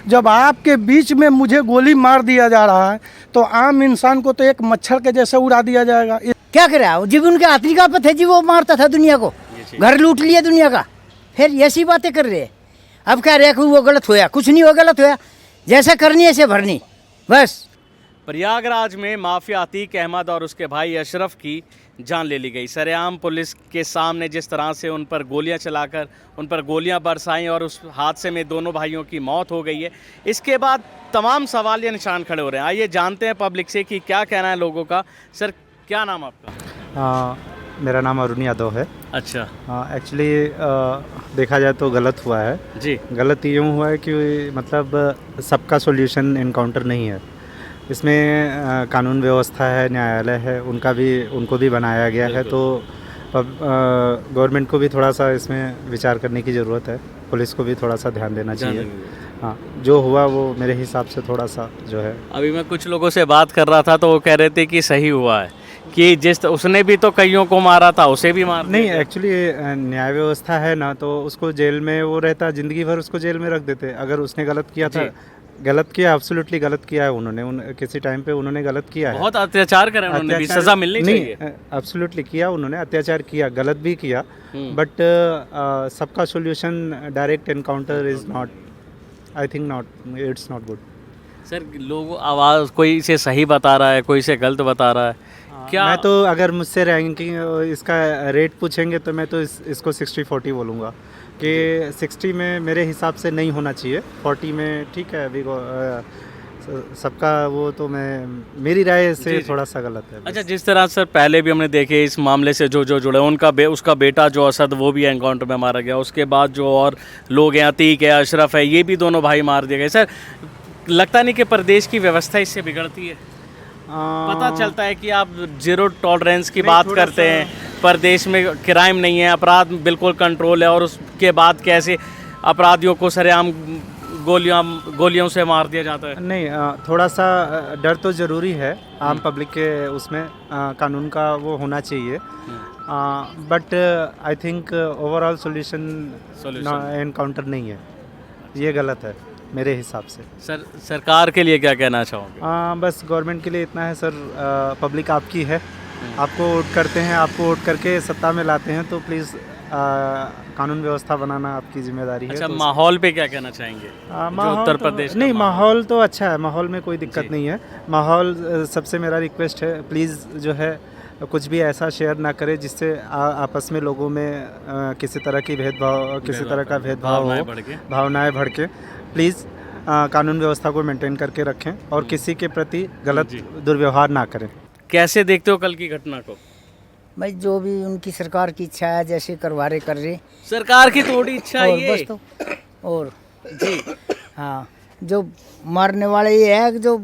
जब आपके बीच में मुझे गोली मार दिया जा रहा है तो आम इंसान को तो एक मच्छर के जैसे उड़ा दिया जाएगा। क्या कर रहा है जब उनके हाथी का पथ है जी, वो मारता था दुनिया को, घर लूट लिया दुनिया का, फिर ऐसी बातें कर रहे हैं। अब कह रहे हैं कि वो गलत होया, कुछ नहीं हो गलत होया, जैसा करनी ऐसे भरनी बस। प्रयागराज में माफिया अतीक अहमद और उसके भाई अशरफ की जान ले ली गई। सरेआम पुलिस के सामने जिस तरह से उन पर गोलियां चलाकर उन पर गोलियां बरसाईं और उस हादसे में दोनों भाइयों की मौत हो गई है, इसके बाद तमाम सवाल या निशान खड़े हो रहे हैं। आइए जानते हैं पब्लिक से कि क्या कहना है लोगों का। सर क्या नाम आपका? मेरा नाम अरुण यादव है। अच्छा। एक्चुअली देखा जाए तो गलत हुआ है जी। गलत यूँ हुआ है कि मतलब सबका सॉल्यूशन इनकाउंटर नहीं है। इसमें कानून व्यवस्था है, न्यायालय है, उनको भी बनाया गया है। तो गवर्नमेंट को भी थोड़ा सा इसमें विचार करने की ज़रूरत है, पुलिस को भी थोड़ा सा ध्यान देना चाहिए। हाँ, जो हुआ वो मेरे हिसाब से थोड़ा सा जो है। अभी मैं कुछ लोगों से बात कर रहा था तो वो कह रहे थे कि सही हुआ है कि जिस उसने भी तो कईयों को मारा था, उसे भी मार नहीं, एक्चुअली न्याय व्यवस्था है ना, तो उसको जेल में वो रहता, ज़िंदगी भर उसको जेल में रख देते अगर उसने गलत किया था। गलत किया, एब्सोल्युटली गलत किया है उन्होंने। किसी टाइम पे उन्होंने गलत किया है, बहुत अत्याचार करे उन्होंने, भी सजा मिलनी चाहिए। एब्सोल्युटली किया उन्होंने, अत्याचार किया, गलत भी किया, बट सबका solution direct encounter is not, I think not, it's not good. Sir लोग आवाज़, कोई इसे सही बता रहा है, कोई इसे गलत बता रहा है। क्या मैं तो अगर मुझसे रैंकिंग इसका रेट पूछेंगे तो मैं तो इसको 60-40 बोलूँगा कि 60 में मेरे हिसाब से नहीं होना चाहिए, 40 में ठीक है। अभी सबका वो तो मेरी राय से थोड़ा सा गलत है। अच्छा, जिस तरह सर पहले भी हमने देखे इस मामले से जो जुड़े, उसका बेटा जो असद वो भी एनकाउंटर में मारा गया, उसके बाद जो और लोग हैं, अतीक है, अशरफ है, ये भी दोनों भाई मार दिए गए। सर लगता नहीं कि प्रदेश की व्यवस्था इससे बिगड़ती है? पता चलता है कि आप जीरो टॉलरेंस की बात करते हैं, प्रदेश में क्राइम नहीं है, अपराध बिल्कुल कंट्रोल है, और उसके बाद कैसे अपराधियों को सरेआम गोलियों से मार दिया जाता है। नहीं, थोड़ा सा डर तो ज़रूरी है आम पब्लिक के, उसमें कानून का वो होना चाहिए, but I think overall solution encounter नहीं है, ये गलत है मेरे हिसाब से। सर सरकार के लिए क्या कहना चाहोगे? बस गवर्नमेंट के लिए इतना है सर, पब्लिक आपकी है, आपको वोट करते हैं, आपको वोट करके सत्ता में लाते हैं, तो प्लीज़ कानून व्यवस्था बनाना आपकी जिम्मेदारी है। अच्छा, तो माहौल पे क्या कहना चाहेंगे? माहौल उत्तर तो, प्रदेश नहीं, माहौल तो अच्छा है, माहौल में कोई दिक्कत नहीं है। माहौल सबसे मेरा रिक्वेस्ट है, प्लीज़ जो है कुछ भी ऐसा शेयर ना करें जिससे आपस में लोगों में किसी तरह का भेदभाव हो, भावनाएं भड़के। प्लीज़ कानून व्यवस्था को मेंटेन करके रखें और किसी के प्रति गलत दुर्व्यवहार ना करें। कैसे देखते हो कल की घटना को? भाई जो भी उनकी सरकार की इच्छा है, जैसे करवारे कर रहे, सरकार की थोड़ी इच्छा और ये बस तो, और जी हाँ, जो मारने वाले ये है कि जो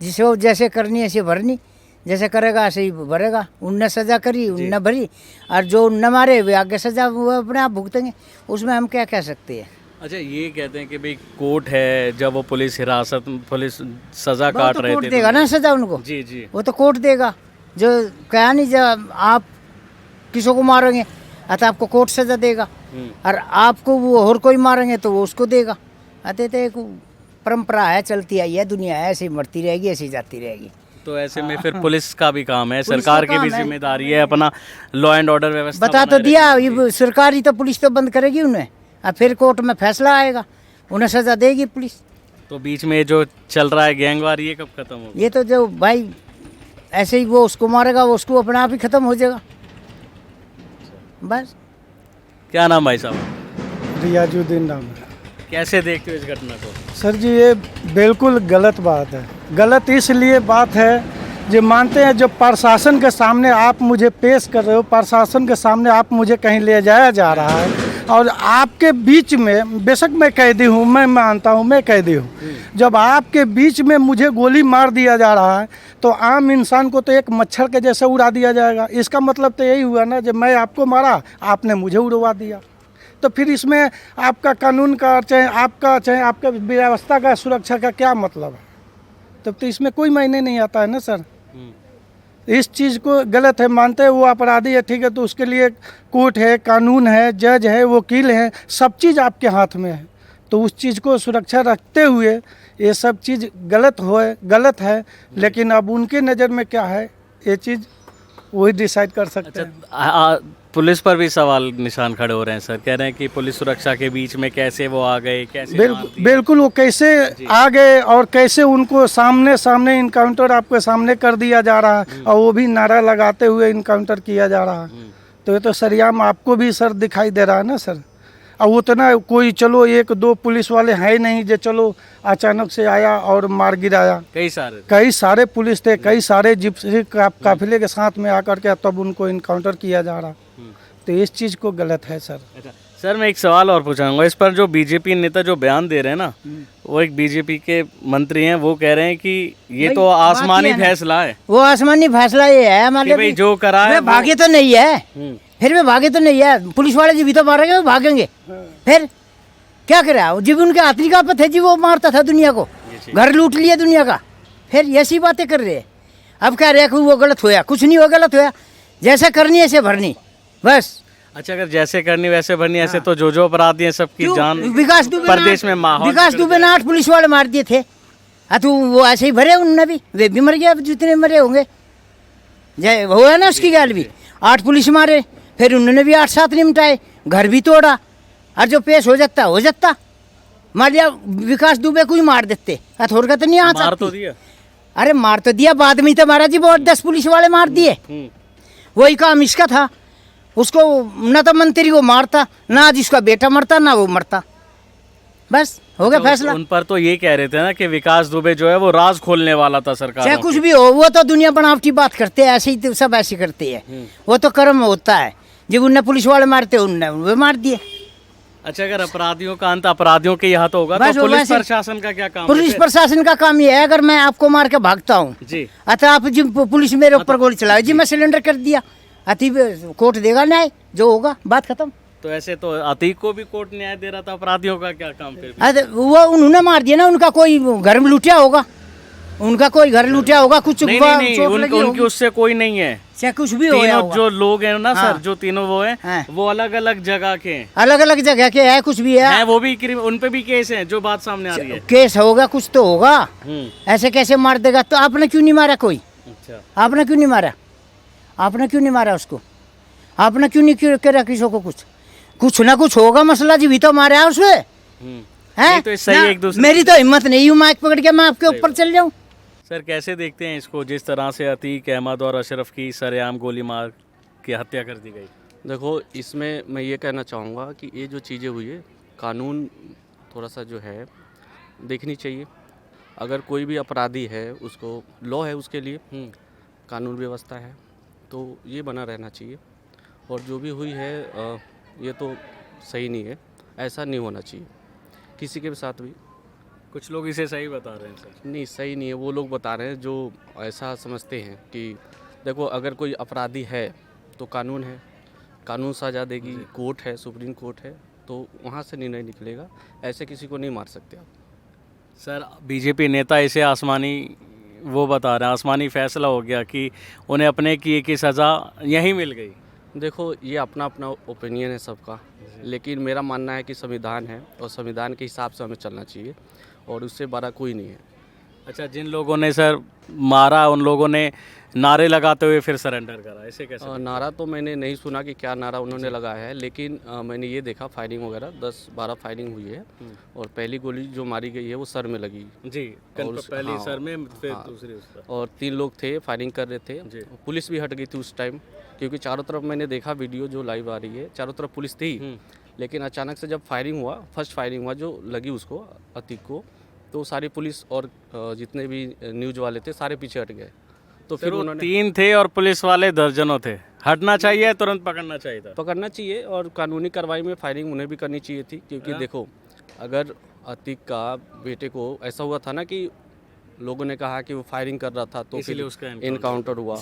जिसे वो जैसे करनी ऐसे भरनी, जैसे करेगा ऐसे ही भरेगा। उनने सज़ा करी, उनने भरी, और जो न मारे वे आगे सज़ा वो अपने आप भुगतेंगे, उसमें हम क्या कह सकते हैं। अच्छा, ये कहते हैं कि भाई कोर्ट है, जब वो पुलिस सज़ा काट रहे थे, कोर्ट देगा ना सज़ा उनको। जी जी, वो तो कोर्ट देगा। जो क्या नहीं, जब आप किसी को मारेंगे तो आपको कोर्ट सज़ा देगा, और आपको वो और कोई मारेंगे तो वो उसको देगा। अतः तो एक परंपरा है, चलती आई है, दुनिया है, ऐसे ही मरती रहेगी, ऐसे ही जाती रहेगी। तो ऐसे में फिर पुलिस का भी काम है, सरकार की भी जिम्मेदारी है अपना लॉ एंड ऑर्डर व्यवस्था बता तो दिया। ये सरकारी तो पुलिस तो बंद करेगी उन्हें, और फिर कोर्ट में फैसला आएगा, उन्हें सज़ा देगी पुलिस। तो बीच में जो चल रहा है गैंगवार, ये कब खत्म होगा? ये तो जो भाई ऐसे ही वो उसको मारेगा, वो उसको अपने आप ही खत्म हो जाएगा बस। क्या नाम भाई साहब? रियाजुद्दीन नाम है। कैसे देखते हो इस घटना को? सर जी, ये बिल्कुल गलत बात है। गलत इसलिए बात है, जो मानते हैं, जो प्रशासन के सामने आप मुझे पेश कर रहे हो, प्रशासन के सामने आप मुझे कहीं ले जाया जा रहा है, और आपके बीच में, बेशक मैं कैदी हूँ, मैं मानता हूँ मैं कैदी हूँ, जब आपके बीच में मुझे गोली मार दिया जा रहा है तो आम इंसान को तो एक मच्छर के जैसे उड़ा दिया जाएगा। इसका मतलब तो यही हुआ ना, जब मैं आपको मारा, आपने मुझे उड़वा दिया, तो फिर इसमें आपका कानून का चाहे आपका व्यवस्था का, सुरक्षा का क्या मतलब है? तब तो इसमें कोई मायने नहीं आता है ना सर। इस चीज़ को गलत है, मानते हैं वो अपराधी है, ठीक है, तो उसके लिए कोर्ट है, कानून है, जज है, वकील है, सब चीज़ आपके हाथ में है। तो उस चीज़ को सुरक्षा रखते हुए ये सब चीज़ गलत है, लेकिन अब उनके नज़र में क्या है ये चीज़ वही डिसाइड कर सकते हैं। पुलिस पर भी सवाल निशान खड़े हो रहे हैं सर, कह रहे हैं कि पुलिस सुरक्षा के बीच में कैसे वो आ गए, कैसे मार दिए? बिल्कुल वो कैसे आ गए और कैसे उनको सामने इनकाउंटर आपके सामने कर दिया जा रहा है और वो भी नारा लगाते हुए इनकाउंटर किया जा रहा है। तो ये तो सरेआम आपको भी सर दिखाई दे रहा है ना सर। और उतना कोई चलो 1-2 पुलिस वाले हैं नहीं जो चलो अचानक से आया और मार गिराया। कई सारे पुलिस थे, कई सारे जिप्सी काफिले के साथ में आकर के तब उनको इनकाउंटर किया जा रहा। तो इस चीज़ को गलत है सर। सर मैं एक सवाल और पूछूंगा इस पर, जो बीजेपी नेता जो बयान दे रहे हैं ना, वो एक बीजेपी के मंत्री हैं, वो कह रहे हैं कि ये तो आसमानी फैसला है। वो आसमानी फैसला ये है हमारे, भाई जो करा है भागे तो नहीं है, फिर भी भागे तो नहीं है। पुलिस वाले जी भी तो मारेंगे, वो भागेंगे फिर क्या करे? जब उनके हाथी का पथ है जी, वो मारता था दुनिया को, घर लूट लिया दुनिया का, फिर ऐसी बातें कर रहे हैं। अब कह रहे हैं कि वो गलत होया, कुछ नहीं हुआ, गलत होया। जैसा करनी ऐसे भरनी बस। अच्छा, अगर जैसे करनी वैसे भरनी, ऐसे तो जो अपराधी हैं सबकी जान विकास दुबे प्रदेश में माहौल विकास दुबे ने 8 पुलिस वाले मार दिए थे। तो वो ऐसे ही भरे, उनने भी, वे भी मर गया जितने मरे होंगे। जय वो है ना उसकी गाल भी, 8 पुलिस मारे, फिर उन्होंने भी 8-7 निपटाए, घर भी तोड़ा। और जो पेश हो जाता मान लिया विकास दुबे को ही मार देते, हथौड़ा तो नहीं आ मार तो दिया। अरे मार तो दिया, बाद में तो मारा जी, बहुत 10 पुलिस वाले मार दिए। वही काम इसका था, उसको न तो मंत्री को मारता, ना जिसका बेटा मरता, ना वो मरता, बस हो गया फैसला। उन पर तो ये कह रहे थे ना कि विकास दुबे जो है वो राज खोलने वाला था सरकार। चाहे कुछ भी हो, वो तो दुनिया बनावटी बात करते हैं, ऐसे ही तो सब ऐसे करते हैं। वो तो कर्म होता है, जब उनने पुलिस वाले मारते उनने वो मार दिए। अच्छा, अगर अपराधियों का अंत अपराधियों के यहाँ तो होगा, तो पुलिस प्रशासन का क्या काम? पुलिस प्रशासन का काम ये है, अगर मैं आपको मार के भागता हूँ जी, अच्छा, आप जी पुलिस मेरे ऊपर गोली चलाओ जी, मैं सिलेंडर कर दिया, अति कोर्ट देगा न्याय, जो होगा बात खत्म। तो ऐसे तो अतीक को भी कोर्ट न्याय दे रहा था, अपराधियों का क्या काम फिर? अरे वो उन्होंने मार दिया ना, उनका कोई घर में लूटिया होगा, उनका कोई घर लूटिया होगा, कुछ उनकी उससे कोई नहीं है, चाहे कुछ भी हो। तीनों जो लोग हैं ना सर, जो तीनों वो हैं, वो अलग अलग जगह के हैं, अलग अलग जगह के है, कुछ भी है वो भी उन पे भी केस है, जो बात सामने आ रही है। केस होगा, कुछ तो होगा, ऐसे कैसे मार देगा? तो आपने क्यों नहीं मारा कोई? अच्छा, आपने आपने क्यों नहीं मारा उसको? आपने क्यों नहीं करा किसी को? कुछ ना कुछ होगा मसला जी, भी तो मारा है उसमें है तो सही एक दूसरे। मेरी तो हिम्मत नहीं हूँ माइक पकड़ के मैं आपके ऊपर चल जाऊँ। सर कैसे देखते हैं इसको, जिस तरह से अतीक अहमद और अशरफ की सरेआम गोली मार के हत्या कर दी गई? देखो, इसमें मैं ये कहना चाहूँगा कि ये जो चीज़ें हुई है, कानून थोड़ा सा जो है देखनी चाहिए। अगर कोई भी अपराधी है, उसको लॉ है, उसके लिए कानून व्यवस्था है, तो ये बना रहना चाहिए। और जो भी हुई है ये तो सही नहीं है, ऐसा नहीं होना चाहिए किसी के साथ भी। कुछ लोग इसे सही बता रहे हैं सर। नहीं, सही नहीं है, वो लोग बता रहे हैं जो ऐसा समझते हैं कि देखो, अगर कोई अपराधी है तो कानून है, कानून सजा देगी, कोर्ट है, सुप्रीम कोर्ट है, तो वहाँ से निर्णय निकलेगा। ऐसे किसी को नहीं मार सकते आप। सर बीजेपी नेता इसे आसमानी वो बता रहे हैं, आसमानी फैसला हो गया कि उन्हें अपने किए की सज़ा यहीं मिल गई। देखो, ये अपना अपना ओपिनियन है सबका, लेकिन मेरा मानना है कि संविधान है और संविधान के हिसाब से हमें चलना चाहिए, और उससे बड़ा कोई नहीं है। अच्छा, जिन लोगों ने सर मारा, उन लोगों ने नारे लगाते हुए फिर सरेंडर करा, ऐसे कैसे? नारा तो मैंने नहीं सुना कि क्या नारा उन्होंने लगाया है, लेकिन मैंने ये देखा फायरिंग वगैरह 10-12 फायरिंग हुई है, और पहली गोली जो मारी गई है वो सर में लगी जी, पहली सर में, फिर दूसरी उस पर। और 3 लोग थे, फायरिंग कर रहे थे। पुलिस भी हट गई थी उस टाइम, क्योंकि चारों तरफ मैंने देखा वीडियो जो लाइव आ रही है, चारों तरफ पुलिस थी, लेकिन अचानक से जब फायरिंग हुआ, फर्स्ट फायरिंग हुआ जो लगी उसको, अतीक को, तो सारी पुलिस और जितने भी न्यूज़ वाले थे सारे पीछे हट गए। तो फिर उन्होंने 3 थे और पुलिस वाले दर्जनों थे, हटना चाहिए, तुरंत पकड़ना चाहिए था। पकड़ना चाहिए, और कानूनी कार्रवाई में फायरिंग उन्हें भी करनी चाहिए थी, क्योंकि देखो, अगर अतीक का बेटे को ऐसा हुआ था ना कि लोगों ने कहा कि वो फायरिंग कर रहा था, तो फिर उसका इनकाउंटर हुआ,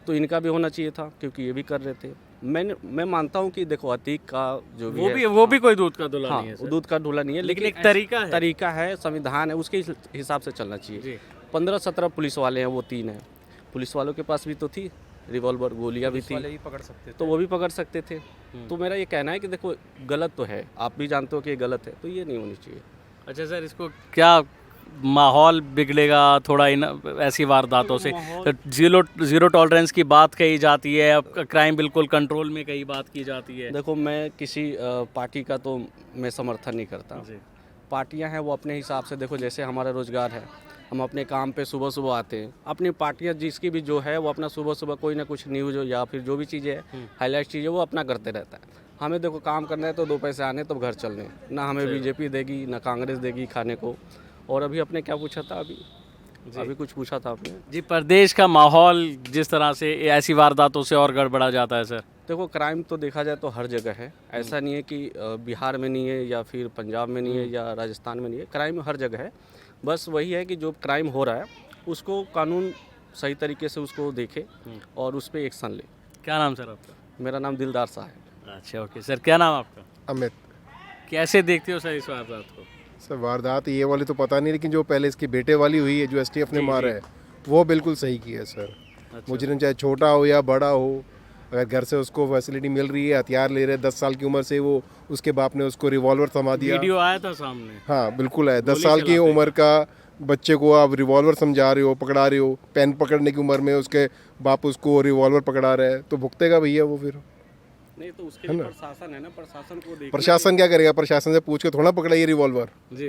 तो इनका भी होना चाहिए था, क्योंकि ये भी कर रहे थे। मैं मानता हूँ कि देखो, अतीक का जो भी वो भी कोई दूध का धुला नहीं है सर। दूध का धुला नहीं है, लेकिन एक तरीका है, संविधान है, उसके हिसाब से चलना चाहिए। 15-17 पुलिस वाले हैं, वो 3 हैं। पुलिस वालों के पास भी तो थी रिवॉल्वर, गोलियां भी थी, पकड़ सकते थे, तो वो भी पकड़ सकते थे। तो मेरा ये कहना है कि देखो, गलत तो है, आप भी जानते हो कि ये गलत है, तो ये नहीं होनी चाहिए। अच्छा सर, इसको क्या माहौल बिगड़ेगा थोड़ा इन ऐसी वारदातों से? जीरो टॉलरेंस की बात कही जाती है, अब क्राइम बिल्कुल कंट्रोल में कई बात की जाती है। देखो, मैं किसी पार्टी का तो मैं समर्थन नहीं करता। जी। पार्टियां हैं वो अपने हिसाब से, देखो जैसे हमारा रोज़गार है, हम अपने काम पे सुबह सुबह आते हैं। अपनी पार्टियां जिसकी भी जो है वो अपना सुबह सुबह कोई ना कुछ न्यूज़ या फिर जो भी चीज़ें है, हाईलाइट चीज़ें वो अपना करते रहता है। हमें देखो काम करना है तो 2 पैसे आने तो घर चलने, ना हमें बीजेपी देगी ना कांग्रेस देगी खाने को। और अभी आपने क्या पूछा था? अभी कुछ पूछा था आपने। जी, प्रदेश का माहौल जिस तरह से ऐसी वारदातों से और गड़बड़ा जाता है सर। देखो, क्राइम तो देखा जाए तो हर जगह है, ऐसा नहीं है कि बिहार में नहीं है या फिर पंजाब में नहीं है या राजस्थान में नहीं है, क्राइम हर जगह है। बस वही है कि जो क्राइम हो रहा है उसको कानून सही तरीके से उसको देखे और उस पर एक्शन ले। क्या नाम सर आपका? मेरा नाम दिलदार शाह है। अच्छा, ओके सर, क्या नाम आपका? अमित। कैसे देखते हो सर इस वारदात को? सर वारदात ये वाली तो पता नहीं, लेकिन जो पहले इसके बेटे वाली हुई है जो एसटीएफ ने मारा है वो बिल्कुल सही किया है सर। मुजरिम चाहे छोटा हो या बड़ा हो, अगर घर से उसको फैसिलिटी मिल रही है, हथियार ले रहे हैं, 10 साल की उम्र से वो, उसके बाप ने उसको रिवॉल्वर थमा दिया। वीडियो आया था सामने। हाँ बिल्कुल है, 10 साल की उम्र का बच्चे को आप रिवॉल्वर समझा रहे हो, पकड़ा रहे हो, पेन पकड़ने की उम्र में उसके बाप उसको रिवॉल्वर पकड़ा रहा है, तो भुगतेगा भैया वो फिर। नहीं तो उसके लिए प्रशासन है ना, प्रशासन को देखना प्रशासन क्या करेगा? प्रशासन से पूछ के थोड़ा पकड़ाई रिवॉल्वर, जी।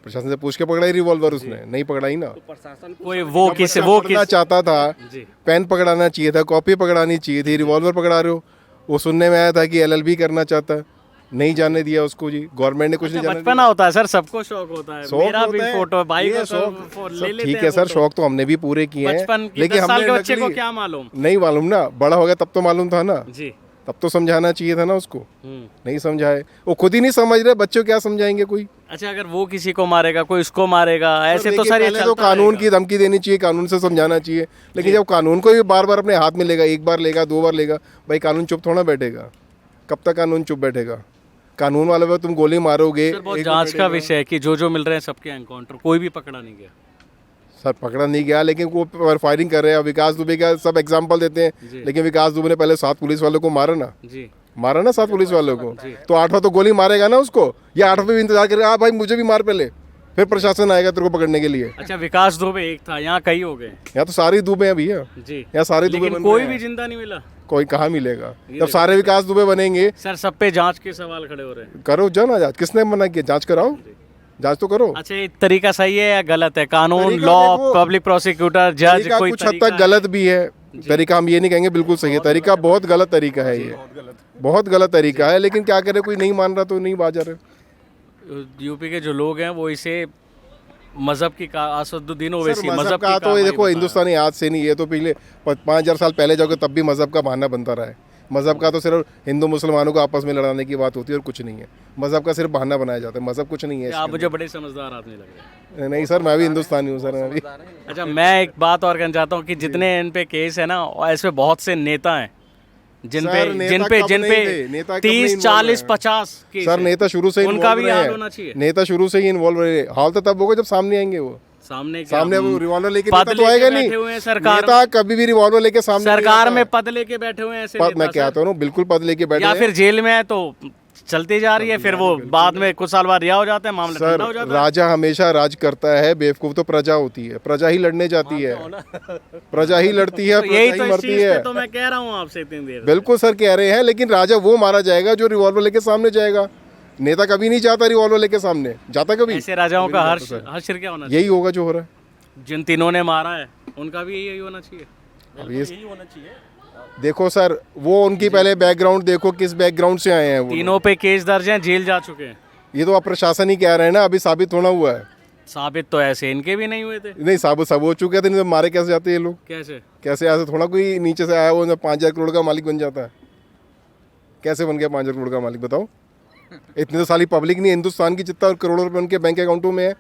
प्रशासन से पूछ के पकड़ाई रिवॉल्वर, उसने नहीं पकड़ाई ना। तो प्रशासन को कोई वो पकड़ना चाहता था, जी। पेन पकड़ाना चाहिए था, कॉपी पकड़ानी चाहिए थी, रिवॉल्वर पकड़ा रहे हो। वो सुनने में आया था कि एलएलबी करना चाहता है, नहीं जाने दिया उसको जी, गवर्नमेंट ने कुछ नहीं जाने बचपना होता है सर, सबको शौक होता है। शौक मेरा भी होता है, फोटो भाई ये को शौक ले लेते ठीक हैं है सर, फोटो। शौक तो हमने भी पूरे किए हैं, बचपन की लेकिन 10 साल के हमने बच्चे को नकली क्या मालूम? नहीं मालूम ना, बड़ा हो गया तब तो मालूम था ना, जी। तब तो समझाना चाहिए था ना उसको, नहीं समझाए, वो खुद ही नहीं समझ रहे, बच्चों क्या समझाएंगे कोई। अच्छा, अगर वो किसी को मारेगा, कोई इसको मारेगा, ऐसे तो लेकिन सर ये पहले तो चलता कानून रहेगा। की धमकी देनी चाहिए, कानून से समझाना चाहिए, लेकिन जब कानून को भी बार बार अपने हाथ में लेगा, एक बार लेगा, 2 बार लेगा, भाई कानून चुप थोड़ा बैठेगा। कब तक कानून चुप बैठेगा? कानून वाले पे तुम गोली मारोगे। सर बहुत जांच का विषय है कि जो मिल रहे हैं सबके एनकाउंटर, कोई भी पकड़ा नहीं गया। सर पकड़ा नहीं गया, लेकिन वो फायरिंग कर रहे हैं। विकास दुबे का सब एग्जांपल देते हैं, लेकिन विकास दुबे ने पहले 7 पुलिस वालों को मारा ना, जी। मारा ना 7 पुलिस वालों को, तो 8वां तो गोली मारेगा ना उसको, या 8वां भी इंतजार करेगा, हाँ भाई मुझे भी मार पहले, फिर प्रशासन आएगा तेरे को पकड़ने के लिए। अच्छा, विकास दुबे एक था, यहाँ कई हो गए। यहाँ तो सारी दुबे हैं भैया, जी। यहाँ सारे दुबे लेकिन बन कोई रहे भी हैं। जिंदा नहीं मिला। कोई कहाँ मिलेगा? जब सारे विकास दुबे बनेंगे, सर सब पे जांच के सवाल खड़े हो रहे हैं। करो जाना जांच, किसने मना किया? जांच कराओ, जांच तो करो। अच्छा, ये तरीका सही है या गलत है? कानून, तरीका लॉ, देखो, पब्लिक प्रोसिक्यूटर, जज, तरीका कोई कुछ हद तरीका तक गलत भी है, तरीका हम ये नहीं कहेंगे बिल्कुल सही है, तरीका बहुत गलत तरीका है, ये बहुत गलत तरीका है, लेकिन क्या करे, कोई नहीं मान रहा तो नहीं बाजा रहे। यूपी के जो लोग हैं वो इसे मजहब की असदुद्दीन सर, ओवैसी मजहब का की तो कार्रवाई देखो बता हिंदुस्तानी आज से नहीं है, तो पिछले 5000 साल पहले जाओगे तब भी मजहब का बहाना बनता रहा है। मजहब का तो सिर्फ हिंदू मुसलमानों को आपस में लड़ाने की बात होती है और कुछ नहीं है, मजहब का सिर्फ बहाना बनाया जाता है, मजहब कुछ नहीं है। है। आप मुझे बड़े समझदार आदमी लग रहे हैं। नहीं सर, मैं भी हिंदुस्तानी हूँ सर, मैं भी। अच्छा, मैं एक बात और कहना चाहता हूँ कि जितने इन पे केस है ना, ऐसे बहुत से नेता हैं जिन सर, पे नेता जिन कब पे नहीं जिन पे थे? नेता कब नहीं 30, involve 40, हैं? 50 केस सर हैं। नेता शुरू से उनका involve भी रहे याद हैं। होना चाहिए। नेता शुरू से ही इन्वॉल्व रहे, हाल तो तब होगा जब सामने आएंगे वो, सामने क्या? सामने वो रिवॉल्वर लेके पद नेता तो लेके आएगा बैठे नहीं। हुए हैं सरकार नेता कभी भी रिवॉल्वर लेके सामने नहीं सरकार आता। में पद लेके बैठे हुए हैं ऐसे मैं नेता, कहता हूँ बिल्कुल पद लेके बैठे या हैं। फिर जेल में है तो चलती जा रही है, फिर वो बाद में कुछ साल बाद रिहा हो जाते हैं, मामला ठंडा हो सर जाता है। राजा हमेशा राज करता है, बेवकूफ तो प्रजा होती है, प्रजा ही लड़ने जाती है, प्रजा ही लड़ती है, तो यही प्रजा तो ही इस मरती चीज पे है। तो मैं कह रहा हूँ आपसे इतनी देर। बिल्कुल सर कह रहे हैं, लेकिन राजा वो मारा जाएगा जो रिवॉल्वर लेके सामने जाएगा। नेता कभी नहीं जाता रिवॉल्वर लेके सामने, जाता कभी? ऐसे राजाओं का हर्ष क्या होना चाहिए? यही होगा जो हो रहा है। जिन तीनों ने मारा है उनका भी यही होना चाहिए। अब ये देखो सर, वो उनकी पहले बैकग्राउंड देखो, किस बैकग्राउंड से आए हैं वो। तीनों पे केस दर्ज हैं, जेल जा चुके हैं। ये तो अब प्रशासन ही कह रहे हैं ना, अभी साबित होना हुआ है। साबित तो ऐसे इनके भी नहीं हुए थे। नहीं साबित सब हो चुके थे, नहीं तो मारे कैसे जाते ये लोग? कैसे? कैसे ऐसे थोड़ा कोई नीचे से आया वो 5000 करोड़ का मालिक बन जाता है? कैसे बन गया 5000 करोड़ का मालिक बताओ? इतनी तो साली पब्लिक नहीं हिंदुस्तान की, जितना करोड़ों रुपए उनके बैंक अकाउंटों में है।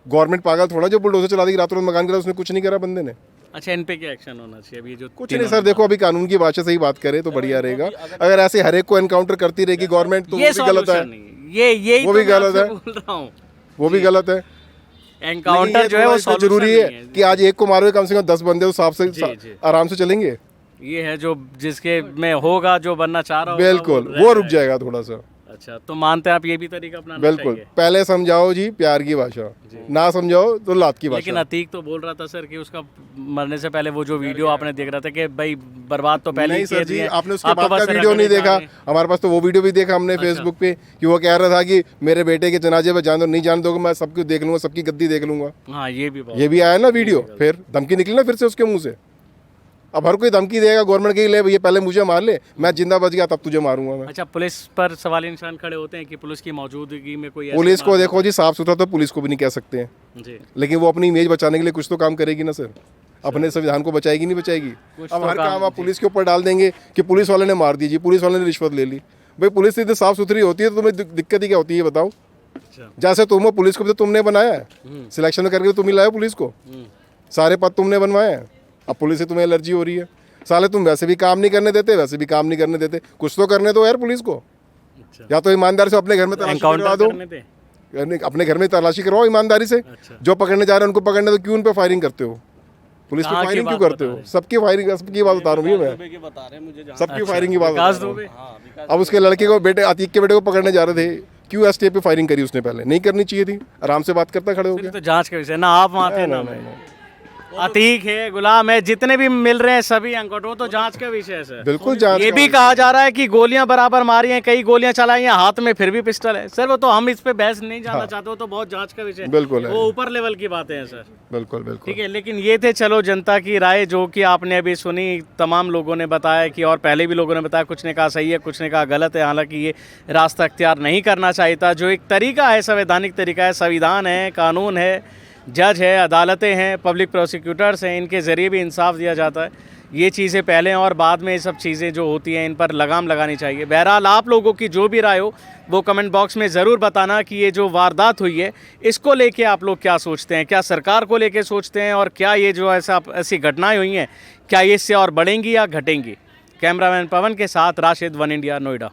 गवर्नमेंट पागल थोड़ा जो बुलडोजर चला दी रातों रात मकान करा, उसने कुछ नहीं करा बंदे ने। अच्छा, इन पे क्या एक्शन होना चाहिए अभी जो कुछ नहीं सर, देखो अभी कानून की भाषा से ही बात करें तो बढ़िया रहेगा। अगर ऐसे हर एक को एनकाउंटर करती रहेगी गवर्नमेंट तो वो ये भी गलत है, सॉल्यूशन नहीं, ये यही वो तो भी मैं गलत आपसे है। बोल रहा हूँ। वो भी गलत है। एनकाउंटर जो है वो तो जरूरी है कि आज एक को मारोगे, कम से कम 10 बंदे उस हिसाब जी, से जी। आराम से चलेंगे। ये है जो जिसके में होगा, जो बनना चाह रहा होगा बिल्कुल, वो रुक जाएगा थोड़ा सा। अच्छा, तो मानते हैं आप ये भी तरीका अपनाना बिल्कुल, चाहिए? पहले समझाओ जी प्यार की भाषा, ना समझाओ तो लात की लेकिन भाषा। अतीक तो बोल रहा था सर कि उसका मरने से पहले वो जो वीडियो आपने देख रहा था कि भाई बर्बाद तो पहले नहीं ही सर किए जी, दिए, आपने उसके आपको बाद बस का वीडियो नहीं रखने देखा। का है। हमारे पास तो वो वीडियो भी देखा हमने फेसबुक पे कि वो कह रहा था कि मेरे बेटे के जनाजे में जान दो, नहीं जान दोगे मैं सब कुछ देख लूंगा, सबकी गद्दी देख लूंगा। हाँ, ये भी बहुत ये भी आया ना वीडियो, फिर धमकी निकली ना फिर से उसके मुंह से। अब हर कोई धमकी देगा गवर्नमेंट के लिए, ये पहले मुझे मार ले, मैं जिंदा बच गया तब तुझे मारूंगा मैं। अच्छा, पुलिस पर सवाल निशान खड़े होते हैं कि पुलिस की मौजूदगी में कोई ऐसी पुलिस को बात देखो जी, साफ सुथरा तो पुलिस को भी नहीं कह सकते हैं, हो। जी, लेकिन वो अपनी इमेज बचाने के लिए कुछ तो काम करेगी ना सर। अपने संविधान को बचाएगी नहीं बचाएगी। कुछ अब तो हर काम, काम आप पुलिस के ऊपर डाल देंगे कि पुलिस वाले ने मार दी जी, पुलिस वाले ने रिश्वत ले ली। भाई पुलिस इतनी साफ सुथरी होती है तो तुम्हें दिक्कत ही क्या होती है बताओ। अच्छा, जैसे तुम हो, पुलिस को भी तो तुमने बनाया है, सिलेक्शन करके तुम ही लाए पुलिस को, सारे पद तुमने बनवाए हैं। अब पुलिस से तुम्हें एलर्जी हो रही है, साले तुम वैसे भी काम नहीं करने देते, वैसे भी काम नहीं करने देते, कुछ तो करने दो यार पुलिस को। अच्छा, या तो ईमानदारी से अपने घर में तलाशी करवा एनकाउंटर दो, करने थे? अपने घर में तलाशी करवाओ ईमानदारी से। अच्छा। जो पकड़ने जा रहे हैं उनको पकड़ने दो, क्यों उन पे फायरिंग करते हो? पुलिस पे कहाँ की फायरिंग क्यों बात करते बता हो? रहे हैं? सबकी फायरिंग, सबकी बात बता रहा हूँ मैं, दुबे की बता रहे हैं मुझे जहाँ सबकी फायरिंग की बात बता विकास रहा हूँ। दुबे? अब उसके लड़के को, बेटे अतीक के बेटे को पकड़ने जा रहे थे, क्यों एसटीएफ पे फायरिंग करी उसने? पहले नहीं करनी चाहिए थी, आराम से बात करता खड़े हो ये गया। तो जांच का विषय, ना आप वहाँ थे ना मैं। अतीक है, गुलाम है, जितने भी मिल रहे हैं सभी एनकाउंटर, वो तो जांच का विषय है सर। बिल्कुल जांच ये का भी विषय कहा जा रहा है कि गोलियां बराबर मारी हैं, कई गोलियां चलाई हैं, हाथ में फिर भी पिस्टल है। सर वो तो हम इस पे बहस नहीं जानना चाहते, वो तो बहुत जांच का विषय है। बिल्कुल है। वो ऊपर लेवल की बातें हैं सर। बिल्कुल बिल्कुल। ठीक है, लेकिन ये थे चलो जनता की राय जो कि आपने अभी सुनी। तमाम लोगों ने बताया कि, और पहले भी लोगों ने बताया, कुछ ने कहा सही है, कुछ ने कहा गलत है। हालांकि ये रास्ता अख्तियार नहीं करना चाहिए था। जो एक तरीका है, संवैधानिक तरीका है, संविधान है, कानून है, जज है, अदालतें हैं, पब्लिक प्रोसिक्यूटर्स हैं, इनके ज़रिए भी इंसाफ दिया जाता है। ये चीज़ें पहले और बाद में ये सब चीज़ें जो होती हैं इन पर लगाम लगानी चाहिए। बहरहाल आप लोगों की जो भी राय हो वो कमेंट बॉक्स में ज़रूर बताना कि ये जो वारदात हुई है इसको लेके आप लोग क्या सोचते हैं, क्या सरकार को लेके सोचते हैं, और क्या ये जो ऐसी घटनाएं हुई हैं क्या ये इससे और बढ़ेंगी या घटेंगी। कैमरामैन पवन के साथ राशिद, वन इंडिया, नोएडा।